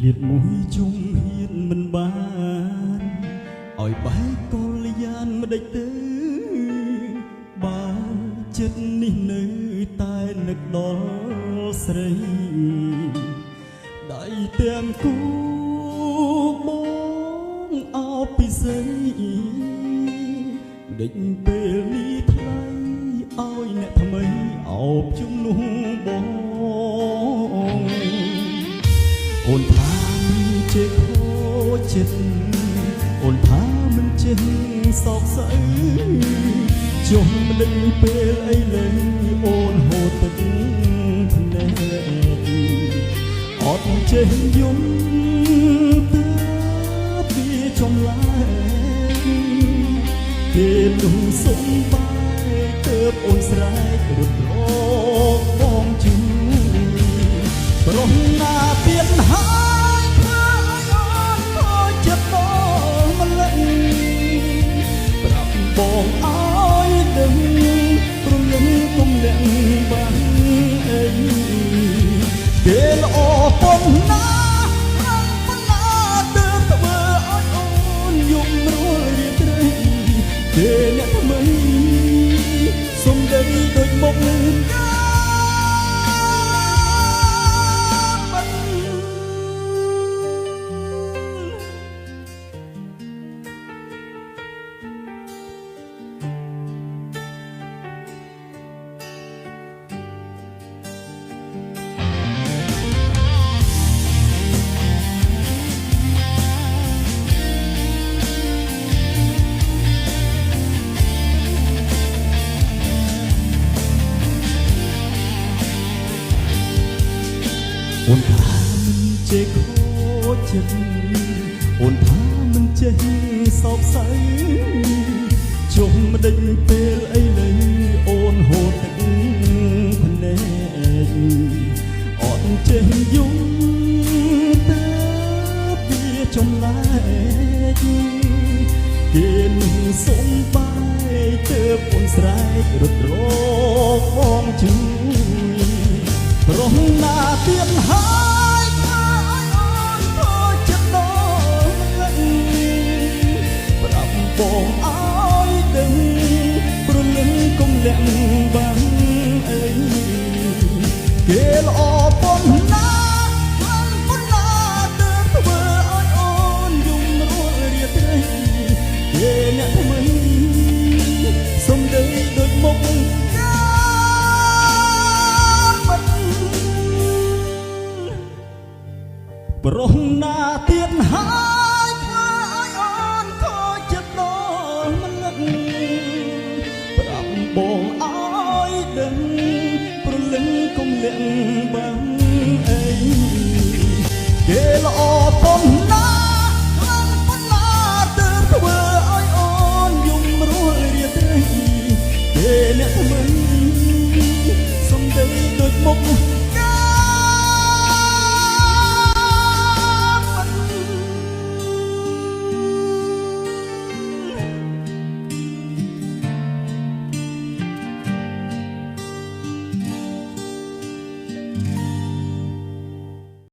លៀតមួយជុំហ៊ានមិនបានឲ្យបែកកលយានមិនដេចទៅបើចិត្តនេះនៅតែនឹកដល់ស្រីដៃទាំងគូបងអោបពិសីដេចពេលនេះថ្លៃឲ្យអ្នកថ្មីអោបជំនួសបងអូនថាមិនចេះខូចចិត្តអូនថាមិនចេះសោកសៅចុះមិនដឹងពេលអីលើអូនហូរទឹកភ្នែកអត់ចេះយំទើបពីចំឡាយគេលុះសុំបាយទើបអូនស្រែករត់រកបងជួយប្រងណាទៀតហើយធ្វើឲ្យអូនខូចចិត្តដល់ម្លឹងប្រាប់បងឲ្យដឹងព្រលឹងគុំលាក់បានអីគេល្អប៉ុណ្ណាប៉ុណ្ណាទើបធ្វើឲ្យអូនយំរួលរាត្រីគេអ្នកថ្មីសុំដីដូចមុខអូនថាមិនចេះខូចចិត្តអូនថាមិនចេះសោកសៅជុំមិនដេញពេលអីលើអូនហូរទឹកភ្នែកអត់ចេះយំតើវាចំលែកគេនឹងសុំបាយទើបអូនស្រែករត់រកបងជួយប្រងណាទៀតហើយធ្វើឲ្យអូនខូចចិត្តដល់ម្លឹងប្រាប់បងឲ្យដឹងព្រលឹងគុំលាក់បានអីគេល្អប៉ុណ្ណាប៉ុណ្ណាទើបធ្វើឲ្យអូនយំរួលរាត្រីគេអ្នកថ្មីសុំដីដូចមុខប្រងណាទៀតហើយ